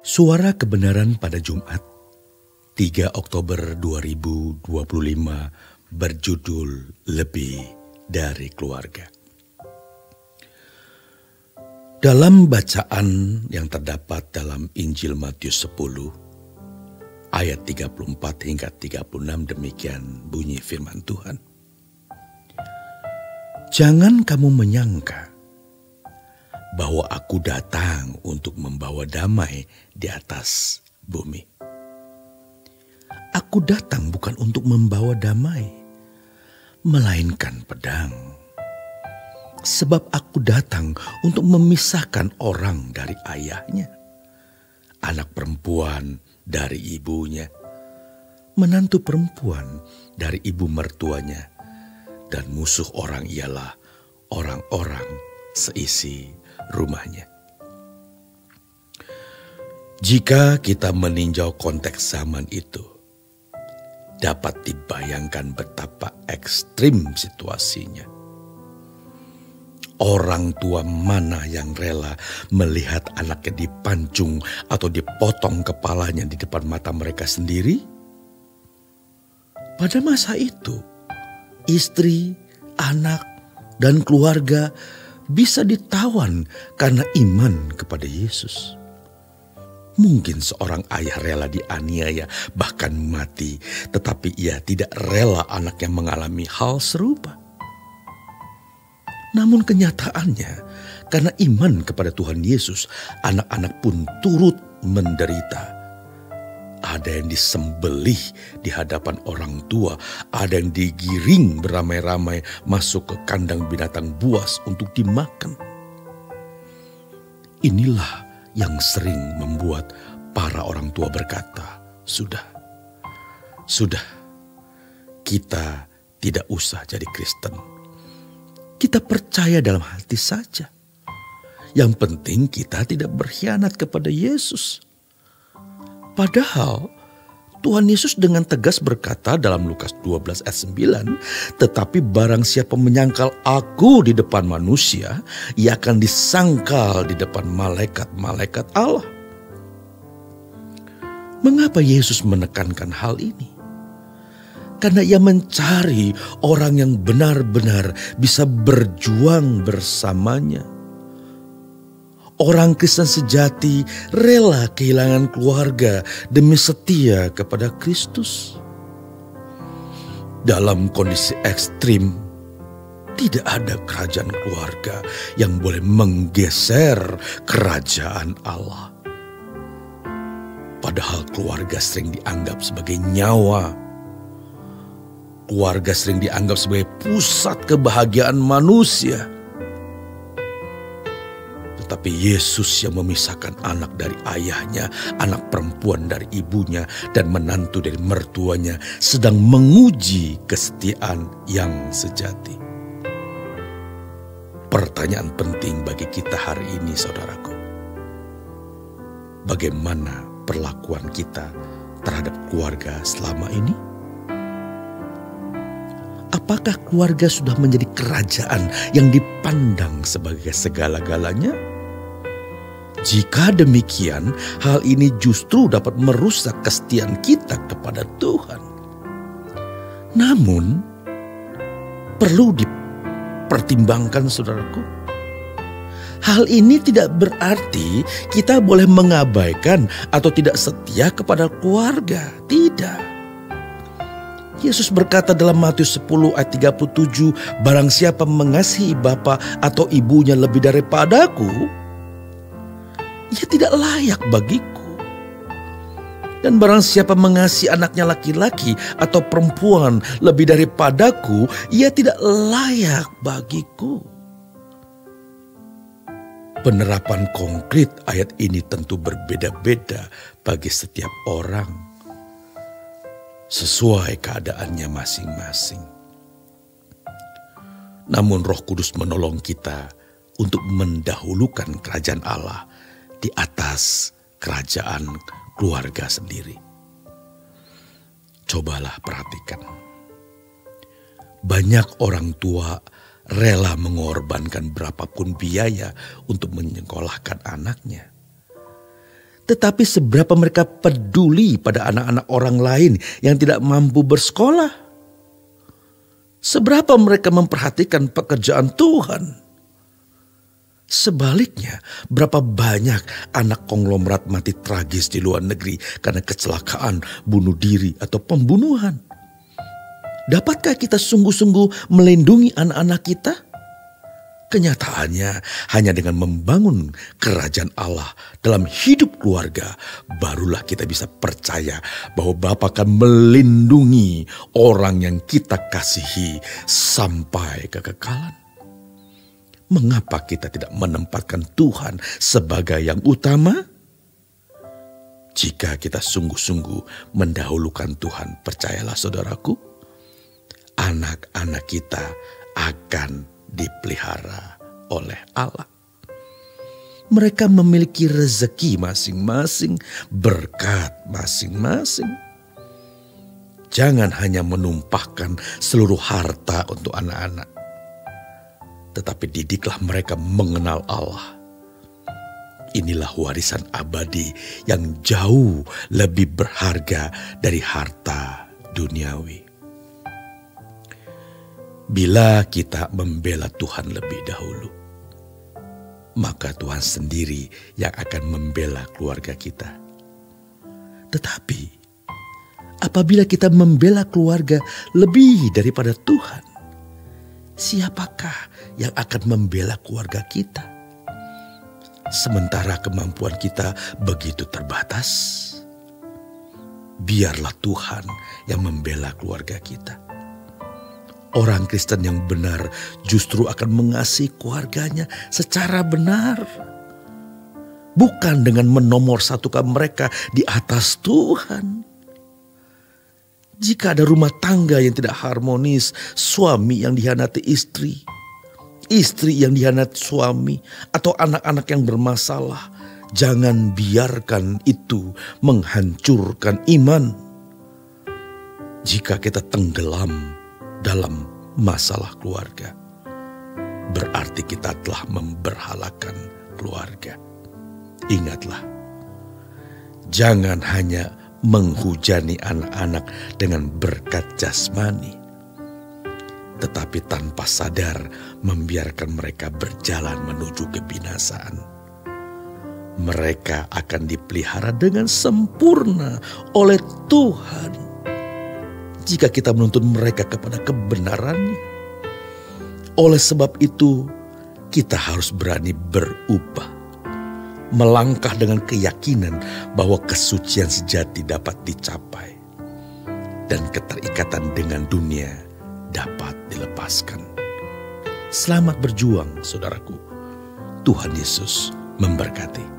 Suara Kebenaran pada Jumat, 3 Oktober 2025 berjudul Lebih dari Keluarga. Dalam bacaan yang terdapat dalam Injil Matius 10, ayat 34 hingga 36 demikian bunyi firman Tuhan. Jangan kamu menyangka bahwa aku datang untuk membawa damai di atas bumi. Aku datang bukan untuk membawa damai, melainkan pedang. Sebab aku datang untuk memisahkan orang dari ayahnya, anak perempuan dari ibunya, menantu perempuan dari ibu mertuanya, dan musuh orang ialah orang-orang seisi rumahnya. Jika kita meninjau konteks zaman itu, dapat dibayangkan betapa ekstrim situasinya. Orang tua mana yang rela melihat anaknya dipancung atau dipotong kepalanya di depan mata mereka sendiri? Pada masa itu, istri, anak, dan keluarga bisa ditawan karena iman kepada Yesus. Mungkin seorang ayah rela dianiaya bahkan mati, tetapi ia tidak rela anaknya mengalami hal serupa. Namun kenyataannya, karena iman kepada Tuhan Yesus, anak-anak pun turut menderita. Ada yang disembelih di hadapan orang tua, ada yang digiring beramai-ramai masuk ke kandang binatang buas untuk dimakan. Inilah yang sering membuat para orang tua berkata, sudah, kita tidak usah jadi Kristen. Kita percaya dalam hati saja. Yang penting kita tidak berkhianat kepada Yesus. Padahal Tuhan Yesus dengan tegas berkata dalam Lukas 12 ayat 9, tetapi barang siapa menyangkal aku di depan manusia, ia akan disangkal di depan malaikat-malaikat Allah. Mengapa Yesus menekankan hal ini? Karena ia mencari orang yang benar-benar bisa berjuang bersamanya. Orang Kristen sejati rela kehilangan keluarga demi setia kepada Kristus. Dalam kondisi ekstrim, tidak ada kerajaan keluarga yang boleh menggeser kerajaan Allah. Padahal keluarga sering dianggap sebagai nyawa. Keluarga sering dianggap sebagai pusat kebahagiaan manusia. Tetapi Yesus yang memisahkan anak dari ayahnya, anak perempuan dari ibunya, dan menantu dari mertuanya sedang menguji kesetiaan yang sejati. Pertanyaan penting bagi kita hari ini, saudaraku. Bagaimana perlakuan kita terhadap keluarga selama ini? Apakah keluarga sudah menjadi kerajaan yang dipandang sebagai segala-galanya? Jika demikian, hal ini justru dapat merusak kesetiaan kita kepada Tuhan. Namun, perlu dipertimbangkan, saudaraku. Hal ini tidak berarti kita boleh mengabaikan atau tidak setia kepada keluarga. Tidak. Yesus berkata dalam Matius 10 ayat 37, barang siapa mengasihi bapa atau ibunya lebih daripadaku, ia tidak layak bagiku. Dan barang siapa mengasihi anaknya laki-laki atau perempuan lebih daripadaku, ia tidak layak bagiku. Penerapan konkret ayat ini tentu berbeda-beda bagi setiap orang, sesuai keadaannya masing-masing. Namun Roh Kudus menolong kita untuk mendahulukan kerajaan Allah di atas kerajaan keluarga sendiri. Cobalah perhatikan. Banyak orang tua rela mengorbankan berapapun biaya untuk menyekolahkan anaknya. Tetapi seberapa mereka peduli pada anak-anak orang lain yang tidak mampu bersekolah? Seberapa mereka memperhatikan pekerjaan Tuhan? Sebaliknya, berapa banyak anak konglomerat mati tragis di luar negeri karena kecelakaan, bunuh diri, atau pembunuhan? Dapatkah kita sungguh-sungguh melindungi anak-anak kita? Kenyataannya, hanya dengan membangun kerajaan Allah dalam hidup keluarga, barulah kita bisa percaya bahwa Bapa akan melindungi orang yang kita kasihi sampai kekekalan. Mengapa kita tidak menempatkan Tuhan sebagai yang utama? Jika kita sungguh-sungguh mendahulukan Tuhan, percayalah saudaraku, anak-anak kita akan dipelihara oleh Allah. Mereka memiliki rezeki masing-masing, berkat masing-masing. Jangan hanya menumpahkan seluruh harta untuk anak-anak, tetapi didiklah mereka mengenal Allah. Inilah warisan abadi yang jauh lebih berharga dari harta duniawi. Bila kita membela Tuhan lebih dahulu, maka Tuhan sendiri yang akan membela keluarga kita. Tetapi apabila kita membela keluarga lebih daripada Tuhan, siapakah yang akan membela keluarga kita? Sementara kemampuan kita begitu terbatas, biarlah Tuhan yang membela keluarga kita. Orang Kristen yang benar justru akan mengasihi keluarganya secara benar. Bukan dengan menomorsatukan mereka di atas Tuhan. Jika ada rumah tangga yang tidak harmonis, suami yang dikhianati istri, istri yang dikhianati suami, atau anak-anak yang bermasalah, jangan biarkan itu menghancurkan iman. Jika kita tenggelam dalam masalah keluarga, berarti kita telah memberhalakan keluarga. Ingatlah, jangan hanya menghujani anak-anak dengan berkat jasmani, tetapi tanpa sadar membiarkan mereka berjalan menuju kebinasaan. Mereka akan dipelihara dengan sempurna oleh Tuhan jika kita menuntun mereka kepada kebenarannya. Oleh sebab itu, kita harus berani berubah, melangkah dengan keyakinan bahwa kesucian sejati dapat dicapai dan keterikatan dengan dunia dapat dilepaskan. Selamat berjuang, saudaraku. Tuhan Yesus memberkati.